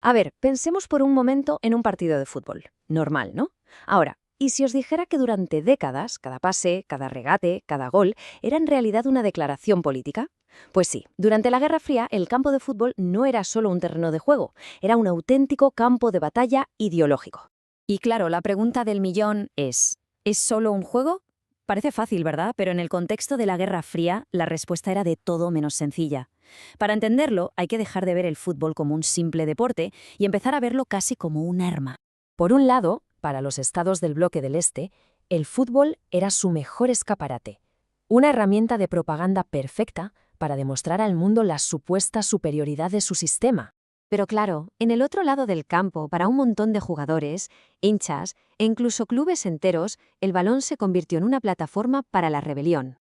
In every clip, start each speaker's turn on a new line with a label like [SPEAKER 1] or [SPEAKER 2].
[SPEAKER 1] A ver, pensemos por un momento en un partido de fútbol. Normal, ¿no? Ahora, ¿y si os dijera que durante décadas, cada pase, cada regate, cada gol, era en realidad una declaración política? Pues sí, durante la Guerra Fría el campo de fútbol no era solo un terreno de juego, era un auténtico campo de batalla ideológico. Y claro, la pregunta del millón ¿es solo un juego? Parece fácil, ¿verdad? Pero en el contexto de la Guerra Fría, la respuesta era de todo menos sencilla. Para entenderlo, hay que dejar de ver el fútbol como un simple deporte y empezar a verlo casi como un arma. Por un lado, para los estados del bloque del Este, el fútbol era su mejor escaparate, una herramienta de propaganda perfecta para demostrar al mundo la supuesta superioridad de su sistema. Pero claro, en el otro lado del campo, para un montón de jugadores, hinchas e incluso clubes enteros, el balón se convirtió en una plataforma para la rebelión.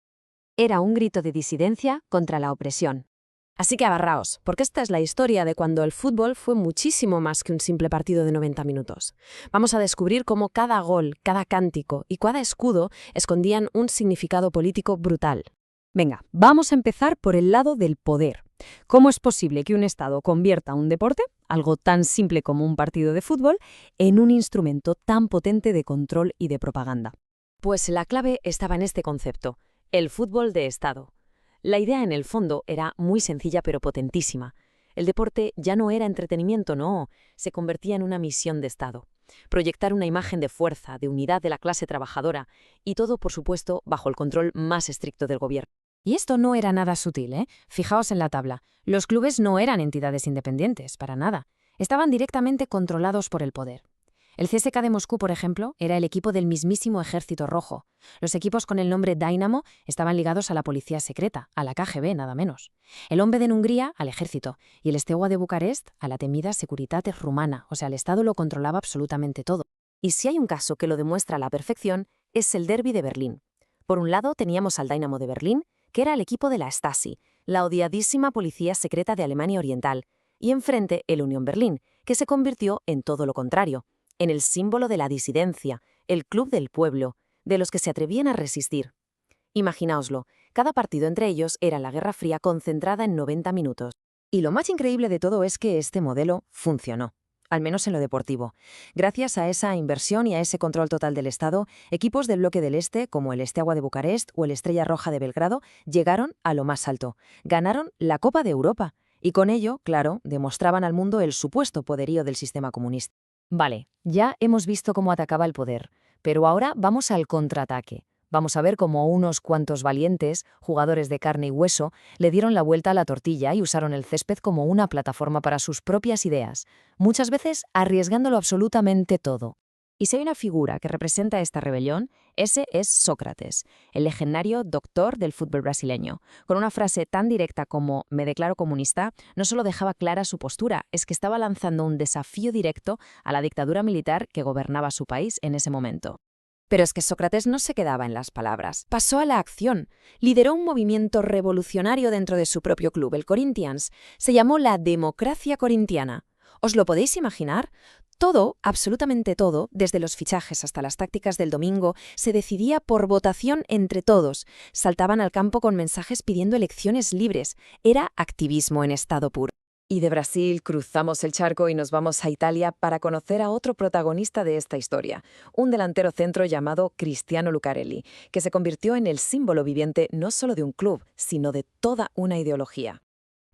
[SPEAKER 1] Era un grito de disidencia contra la opresión. Así que agarraos, porque esta es la historia de cuando el fútbol fue muchísimo más que un simple partido de 90 minutos. Vamos a descubrir cómo cada gol, cada cántico y cada escudo escondían un significado político brutal. Venga, vamos a empezar por el lado del poder. ¿Cómo es posible que un Estado convierta un deporte, algo tan simple como un partido de fútbol, en un instrumento tan potente de control y de propaganda? Pues la clave estaba en este concepto, el fútbol de Estado. La idea en el fondo era muy sencilla pero potentísima. El deporte ya no era entretenimiento, no, se convertía en una misión de Estado. Proyectar una imagen de fuerza, de unidad de la clase trabajadora, y todo, por supuesto, bajo el control más estricto del gobierno. Y esto no era nada sutil, ¿eh? Fijaos en la tabla. Los clubes no eran entidades independientes, para nada. Estaban directamente controlados por el poder. El CSKA de Moscú, por ejemplo, era el equipo del mismísimo Ejército Rojo. Los equipos con el nombre Dynamo estaban ligados a la policía secreta, a la KGB, nada menos. El Ombed en Hungría, al ejército, y el Steaua de Bucarest, a la temida Securitate rumana, o sea, el Estado lo controlaba absolutamente todo. Y si hay un caso que lo demuestra a la perfección, es el Derbi de Berlín. Por un lado teníamos al Dynamo de Berlín, que era el equipo de la Stasi, la odiadísima policía secreta de Alemania Oriental, y enfrente el Unión Berlín, que se convirtió en todo lo contrario, en el símbolo de la disidencia, el club del pueblo, de los que se atrevían a resistir. Imaginaoslo, cada partido entre ellos era la Guerra Fría concentrada en 90 minutos. Y lo más increíble de todo es que este modelo funcionó, al menos en lo deportivo. Gracias a esa inversión y a ese control total del Estado, equipos del bloque del Este, como el Steaua de Bucarest o el Estrella Roja de Belgrado, llegaron a lo más alto. Ganaron la Copa de Europa. Y con ello, claro, demostraban al mundo el supuesto poderío del sistema comunista. Vale, ya hemos visto cómo atacaba el poder, pero ahora vamos al contraataque. Vamos a ver cómo unos cuantos valientes, jugadores de carne y hueso, le dieron la vuelta a la tortilla y usaron el césped como una plataforma para sus propias ideas, muchas veces arriesgándolo absolutamente todo. Y si hay una figura que representa esta rebelión, ese es Sócrates, el legendario doctor del fútbol brasileño. Con una frase tan directa como «me declaro comunista», no solo dejaba clara su postura, es que estaba lanzando un desafío directo a la dictadura militar que gobernaba su país en ese momento. Pero es que Sócrates no se quedaba en las palabras, pasó a la acción. Lideró un movimiento revolucionario dentro de su propio club, el Corinthians. Se llamó la democracia corintiana. ¿Os lo podéis imaginar? Todo, absolutamente todo, desde los fichajes hasta las tácticas del domingo, se decidía por votación entre todos. Saltaban al campo con mensajes pidiendo elecciones libres. Era activismo en estado puro. Y de Brasil cruzamos el charco y nos vamos a Italia para conocer a otro protagonista de esta historia, un delantero centro llamado Cristiano Lucarelli, que se convirtió en el símbolo viviente no solo de un club, sino de toda una ideología.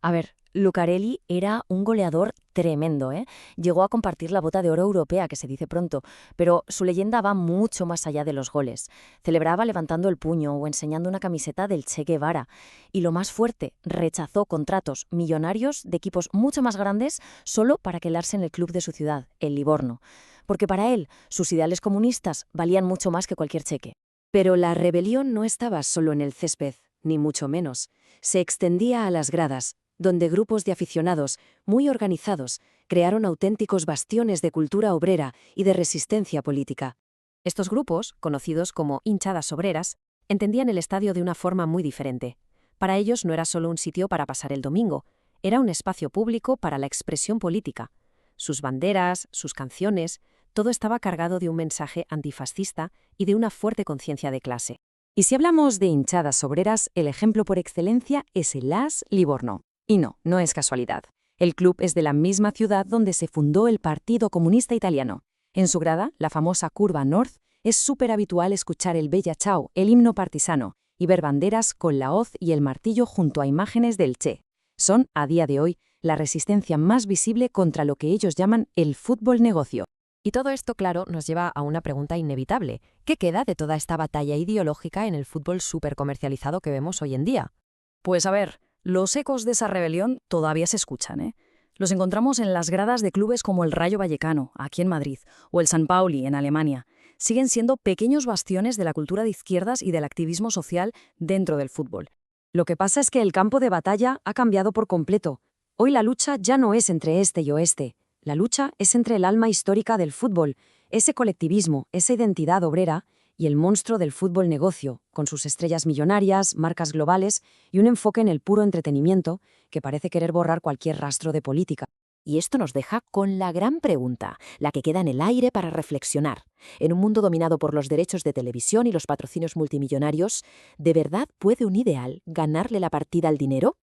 [SPEAKER 1] A ver, Lucarelli era un goleador tremendo, ¿eh? Llegó a compartir la bota de oro europea, que se dice pronto, pero su leyenda va mucho más allá de los goles. Celebraba levantando el puño o enseñando una camiseta del Che Guevara. Y lo más fuerte, rechazó contratos millonarios de equipos mucho más grandes solo para quedarse en el club de su ciudad, el Livorno. Porque para él, sus ideales comunistas valían mucho más que cualquier cheque. Pero la rebelión no estaba solo en el césped, ni mucho menos. Se extendía a las gradas, donde grupos de aficionados, muy organizados, crearon auténticos bastiones de cultura obrera y de resistencia política. Estos grupos, conocidos como hinchadas obreras, entendían el estadio de una forma muy diferente. Para ellos no era solo un sitio para pasar el domingo, era un espacio público para la expresión política. Sus banderas, sus canciones, todo estaba cargado de un mensaje antifascista y de una fuerte conciencia de clase. Y si hablamos de hinchadas obreras, el ejemplo por excelencia es el AS Livorno. Y no, no es casualidad. El club es de la misma ciudad donde se fundó el Partido Comunista Italiano. En su grada, la famosa Curva North, es súper habitual escuchar el Bella Ciao, el himno partisano, y ver banderas con la hoz y el martillo junto a imágenes del Che. Son, a día de hoy, la resistencia más visible contra lo que ellos llaman el fútbol negocio.
[SPEAKER 2] Y todo esto, claro, nos lleva a una pregunta inevitable. ¿Qué queda de toda esta batalla ideológica en el fútbol súper comercializado que vemos hoy en día?
[SPEAKER 3] Pues a ver, los ecos de esa rebelión todavía se escuchan, ¿eh? Los encontramos en las gradas de clubes como el Rayo Vallecano, aquí en Madrid, o el San Pauli, en Alemania. Siguen siendo pequeños bastiones de la cultura de izquierdas y del activismo social dentro del fútbol. Lo que pasa es que el campo de batalla ha cambiado por completo. Hoy la lucha ya no es entre este y oeste. La lucha es entre el alma histórica del fútbol, ese colectivismo, esa identidad obrera, y el monstruo del fútbol negocio, con sus estrellas millonarias, marcas globales y un enfoque en el puro entretenimiento que parece querer borrar cualquier rastro de política.
[SPEAKER 2] Y esto nos deja con la gran pregunta, la que queda en el aire para reflexionar. En un mundo dominado por los derechos de televisión y los patrocinios multimillonarios, ¿de verdad puede un ideal ganarle la partida al dinero?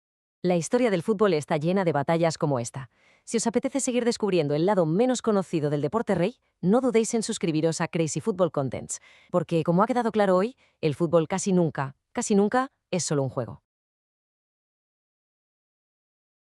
[SPEAKER 2] La historia del fútbol está llena de batallas como esta. Si os apetece seguir descubriendo el lado menos conocido del deporte rey, no dudéis en suscribiros a Crazy Football Contents, porque como ha quedado claro hoy, el fútbol casi nunca es solo un juego.